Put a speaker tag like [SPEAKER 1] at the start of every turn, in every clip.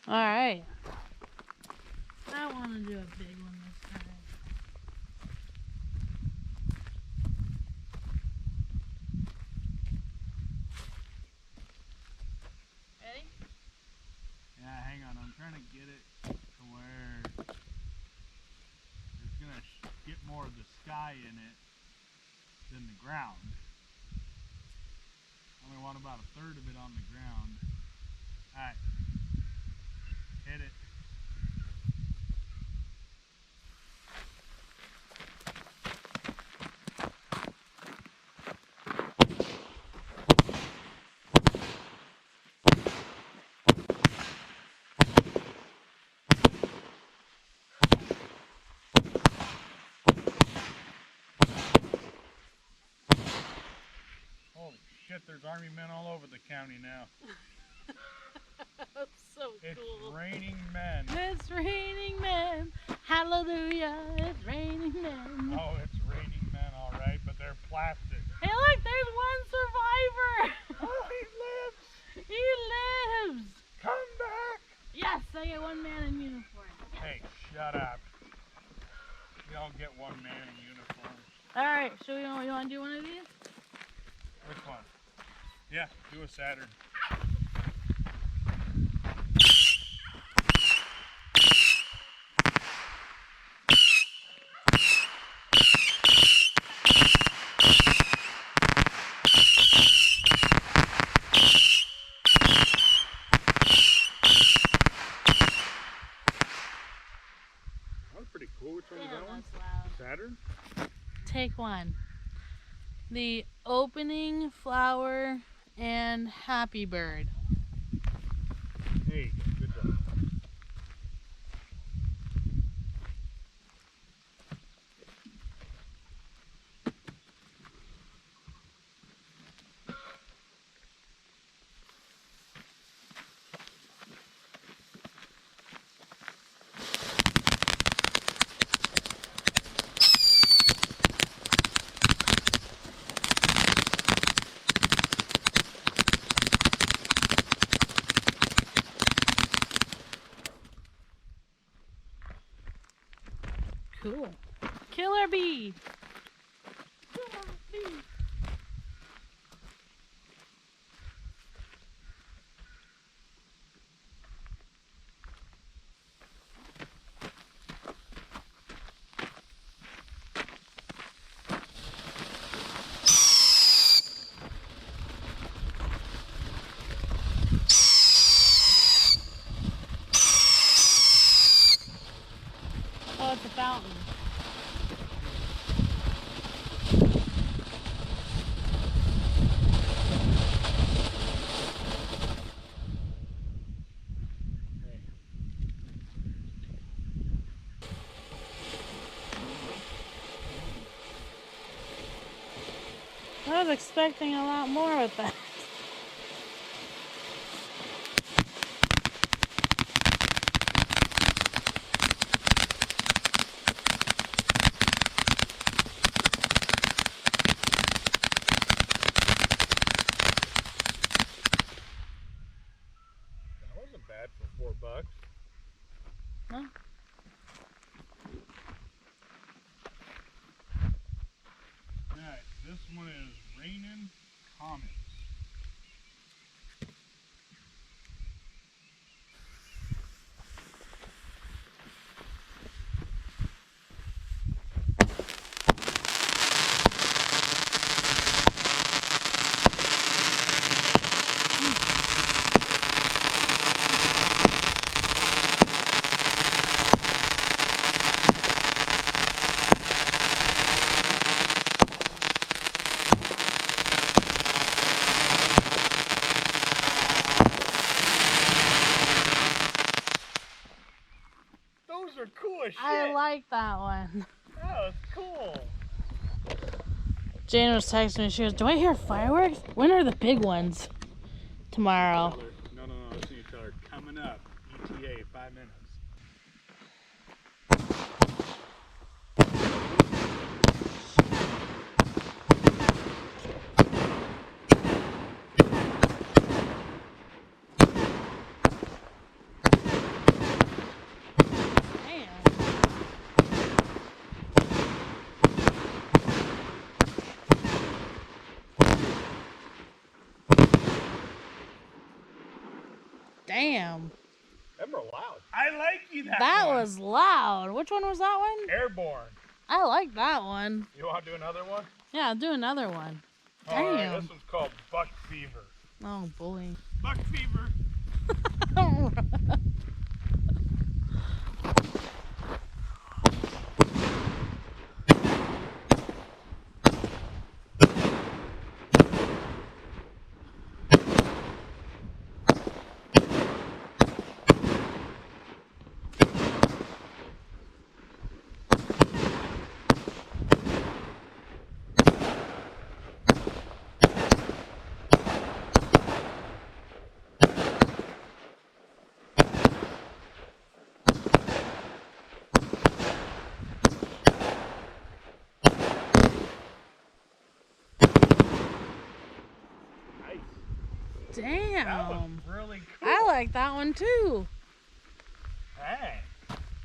[SPEAKER 1] All right. I want to do a big one this time. Ready?
[SPEAKER 2] Yeah, hang on. I'm trying to get it to where it's going to get more of the sky in it than the ground. I only want about a third of it on the ground. Alright. Hit it. Holy shit, there's army men all over the county now.
[SPEAKER 1] That's so
[SPEAKER 2] It's
[SPEAKER 1] cool.
[SPEAKER 2] raining men.
[SPEAKER 1] It's raining men. Hallelujah. It's raining men.
[SPEAKER 2] Oh, it's raining men, alright, but they're plastic.
[SPEAKER 1] Hey, look, there's one survivor.
[SPEAKER 2] Oh, he lives!
[SPEAKER 1] He lives.
[SPEAKER 2] Come back!
[SPEAKER 1] Yes, I get one man in uniform.
[SPEAKER 2] Hey, shut up. You don't get one man in uniform.
[SPEAKER 1] All right, so you want to do one of these?
[SPEAKER 2] Which one? Yeah, do a Saturn. That was pretty cool. Which one was that one?
[SPEAKER 1] Loud.
[SPEAKER 2] Saturn?
[SPEAKER 1] Take one. The opening flower and happy bird.
[SPEAKER 2] There you go. Good job.
[SPEAKER 1] Cool. Killer bee. Killer bee. Oh, it's a fountain. I was expecting a lot more with that.
[SPEAKER 2] That wasn't bad for $4.
[SPEAKER 1] Huh?
[SPEAKER 2] Alright, this one is Raining Comets. Those are cool as shit.
[SPEAKER 1] I like that one.
[SPEAKER 2] That was cool.
[SPEAKER 1] Jane was texting me. She goes, "Do I hear fireworks? When are the big ones?" Tomorrow.
[SPEAKER 2] No, let's see, tell her coming up. ETA, 5 minutes.
[SPEAKER 1] Damn.
[SPEAKER 3] Them are loud.
[SPEAKER 2] I like you
[SPEAKER 1] That
[SPEAKER 2] one.
[SPEAKER 1] was loud. Which one was that one?
[SPEAKER 2] Airborne.
[SPEAKER 1] I like that one.
[SPEAKER 3] You want to do another one?
[SPEAKER 1] Yeah, do another one.
[SPEAKER 2] All right,
[SPEAKER 1] Damn.
[SPEAKER 2] this one's called Buck Fever.
[SPEAKER 1] Oh, bullying.
[SPEAKER 2] Buck Fever.
[SPEAKER 1] Damn.
[SPEAKER 2] That was really cool.
[SPEAKER 1] I like that one too.
[SPEAKER 2] Hey.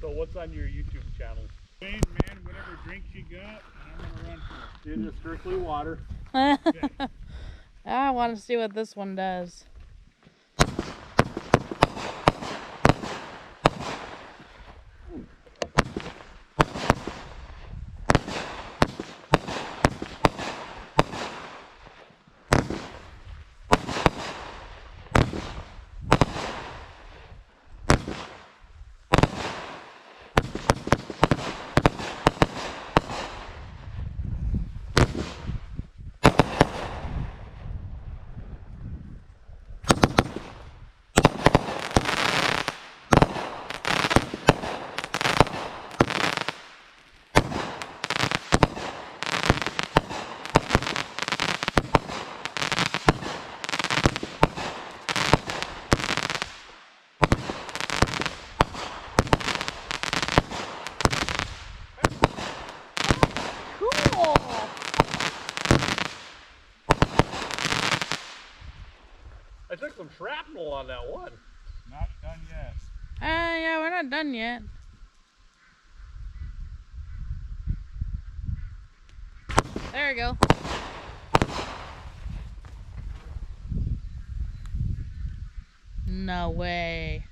[SPEAKER 3] So what's on your YouTube channel?
[SPEAKER 2] Wayne, man, whatever drinks you got, I'm going to run for it.
[SPEAKER 3] It is strictly water.
[SPEAKER 1] I want to see what this one does. Cool.
[SPEAKER 3] I took some shrapnel on that one.
[SPEAKER 2] Not done yet.
[SPEAKER 1] Yeah, we're not done yet. There we go. No way.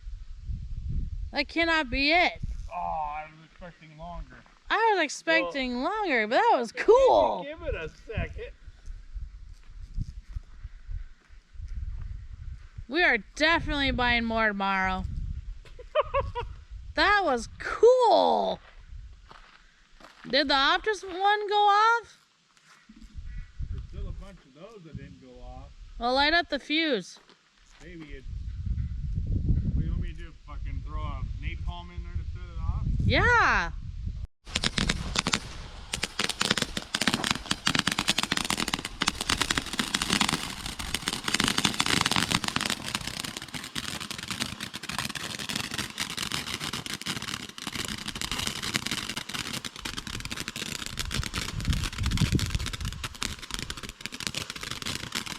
[SPEAKER 1] That cannot be it.
[SPEAKER 2] Oh, I was expecting longer.
[SPEAKER 1] I was expecting longer, but that was cool.
[SPEAKER 3] Give it a second.
[SPEAKER 1] We are definitely buying more tomorrow. That was cool. Did the Optus one go off?
[SPEAKER 2] There's still a bunch of those that didn't go off.
[SPEAKER 1] Well, light up the fuse.
[SPEAKER 2] Maybe it's... What do you want me to do? Fucking throw a napalm in there to set it off?
[SPEAKER 1] Yeah.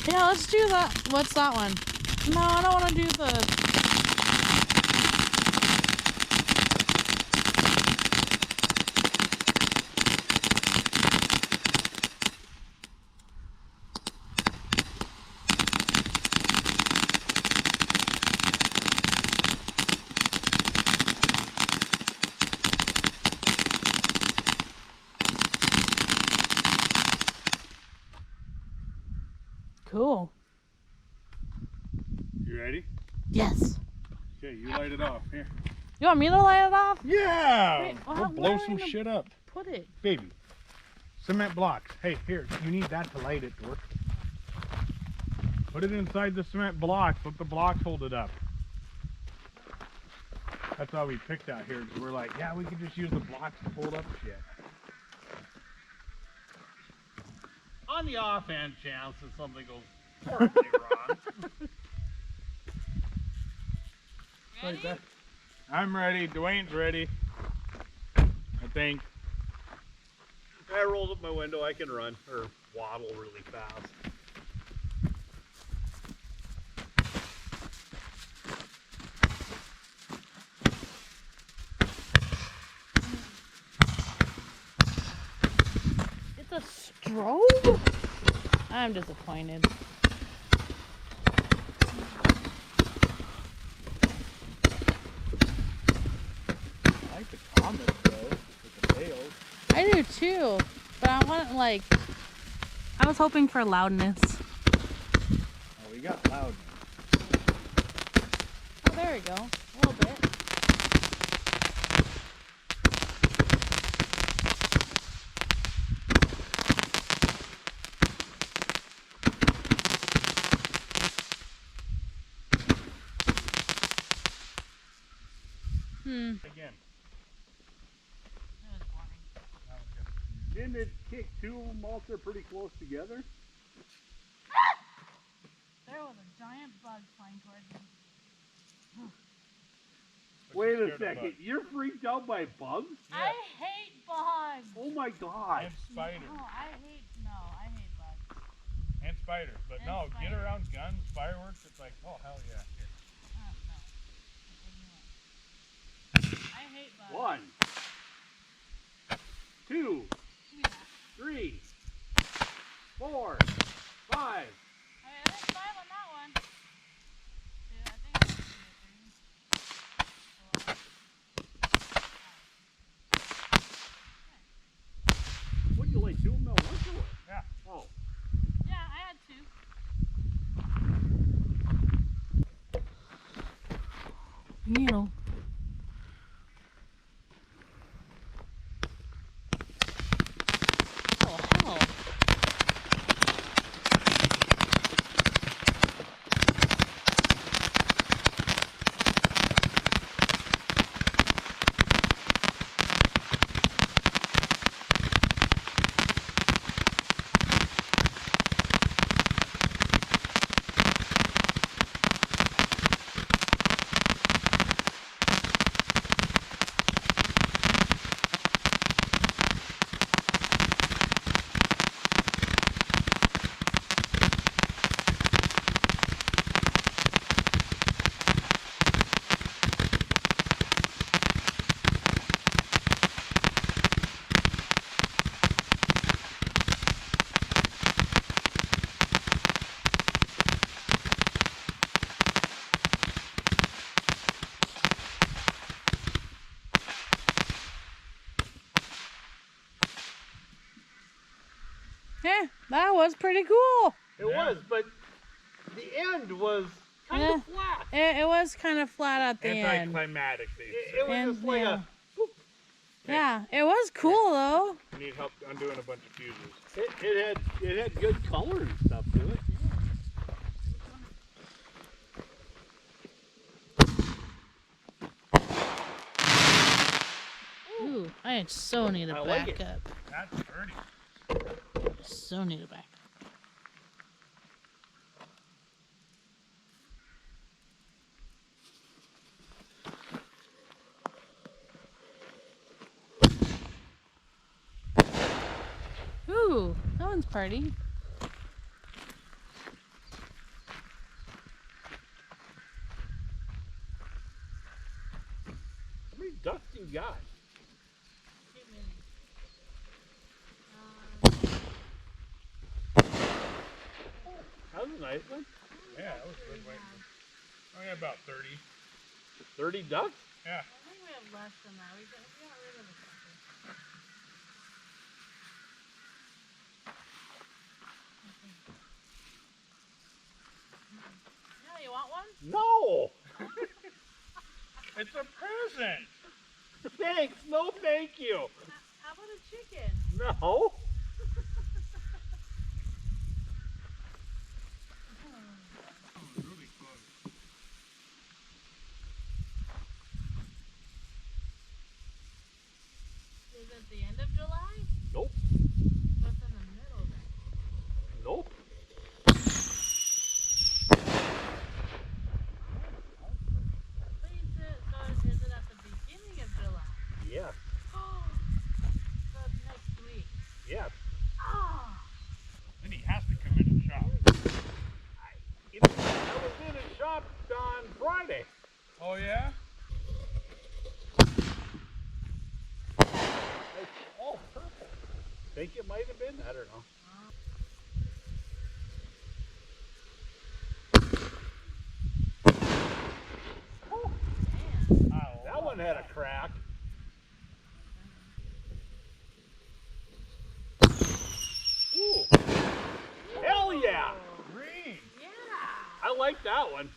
[SPEAKER 1] Yeah, let's do that. What's that one? No, I don't want to do the... Cool.
[SPEAKER 2] You ready?
[SPEAKER 1] Yes.
[SPEAKER 2] Okay, you light it off. Here.
[SPEAKER 1] You want me to light it off?
[SPEAKER 2] Yeah!
[SPEAKER 1] Wait,
[SPEAKER 2] We'll
[SPEAKER 1] where
[SPEAKER 2] blow
[SPEAKER 1] are
[SPEAKER 2] some
[SPEAKER 1] we gonna
[SPEAKER 2] shit up.
[SPEAKER 1] Put it.
[SPEAKER 2] Baby. Cement blocks. Hey, here. You need that to light it, Dork. Put it inside the cement blocks. Let the blocks hold it up. That's how we picked out here. We're like, yeah, we could just use the blocks to hold up shit.
[SPEAKER 3] On the offhand chance that something goes horribly wrong.
[SPEAKER 1] Ready?
[SPEAKER 2] I'm ready. Dwayne's ready. I think.
[SPEAKER 3] I rolled up my window. I can run or waddle really fast.
[SPEAKER 1] It's a strobe? I'm disappointed. too, but I want like. I was hoping for loudness.
[SPEAKER 2] Oh, we got loud.
[SPEAKER 1] Oh, there we go. A little bit.
[SPEAKER 2] Again.
[SPEAKER 1] That was boring.
[SPEAKER 2] That was good.
[SPEAKER 3] Didn't it kick two of them out there pretty close together?
[SPEAKER 1] There was a giant bug flying towards me.
[SPEAKER 3] Wait a second, you're freaked out by bugs?
[SPEAKER 2] Yeah.
[SPEAKER 1] I hate bugs.
[SPEAKER 3] Oh my god.
[SPEAKER 2] And spiders.
[SPEAKER 1] No, I hate bugs.
[SPEAKER 2] And spiders. But
[SPEAKER 1] And
[SPEAKER 2] no, get
[SPEAKER 1] spiders.
[SPEAKER 2] around guns, fireworks, it's like, oh, hell yeah. Here.
[SPEAKER 1] No. I hate bugs.
[SPEAKER 3] 1, 2,
[SPEAKER 1] Give me that.
[SPEAKER 3] 3, 4, 5.
[SPEAKER 1] Okay, there's 5 on that one. Yeah, I think I want to do
[SPEAKER 3] What'd you like, 2 of them at once or what?
[SPEAKER 2] Yeah.
[SPEAKER 3] Oh.
[SPEAKER 1] Yeah, I had 2. You know. Oh, hell. Yeah, that was pretty cool.
[SPEAKER 3] It was, but the end was kind
[SPEAKER 1] Yeah.
[SPEAKER 3] of flat.
[SPEAKER 1] It was kind of flat at the end.
[SPEAKER 2] Anticlimactic, they say.
[SPEAKER 3] It was
[SPEAKER 1] And,
[SPEAKER 3] just like
[SPEAKER 1] yeah.
[SPEAKER 3] a...
[SPEAKER 1] Yeah, it was cool though.
[SPEAKER 2] We need help undoing a bunch of fuses.
[SPEAKER 3] It had good color and stuff to it.
[SPEAKER 1] Ooh, I so need a
[SPEAKER 3] I like it.
[SPEAKER 1] backup.
[SPEAKER 2] That's dirty.
[SPEAKER 1] So need a backup. Ooh, that one's party.
[SPEAKER 3] How many ducks you got? That was a nice one.
[SPEAKER 2] Yeah, that was good waiting. Oh, yeah, about 30.
[SPEAKER 3] 30 ducks?
[SPEAKER 2] Yeah.
[SPEAKER 1] I think we have less than that. We got rid of the sucker. Yeah, you want one?
[SPEAKER 3] No!
[SPEAKER 2] It's a present.
[SPEAKER 3] Thanks, no thank you.
[SPEAKER 1] How about a chicken?
[SPEAKER 3] No.
[SPEAKER 2] Really close.
[SPEAKER 1] Is it the end of July?
[SPEAKER 3] Nope.
[SPEAKER 1] What's in the middle then?
[SPEAKER 3] Nope.
[SPEAKER 1] But you said, so is it at the beginning of July?
[SPEAKER 3] Yes.
[SPEAKER 1] So it's next week.
[SPEAKER 3] Yes.
[SPEAKER 1] Oh.
[SPEAKER 2] Then he has to come in and shop.
[SPEAKER 3] I was in a shop on Friday.
[SPEAKER 2] Oh, yeah?
[SPEAKER 3] It's all purple. Think it might have been? I don't know.
[SPEAKER 1] Man.
[SPEAKER 2] I
[SPEAKER 3] That one had a crack. like that one.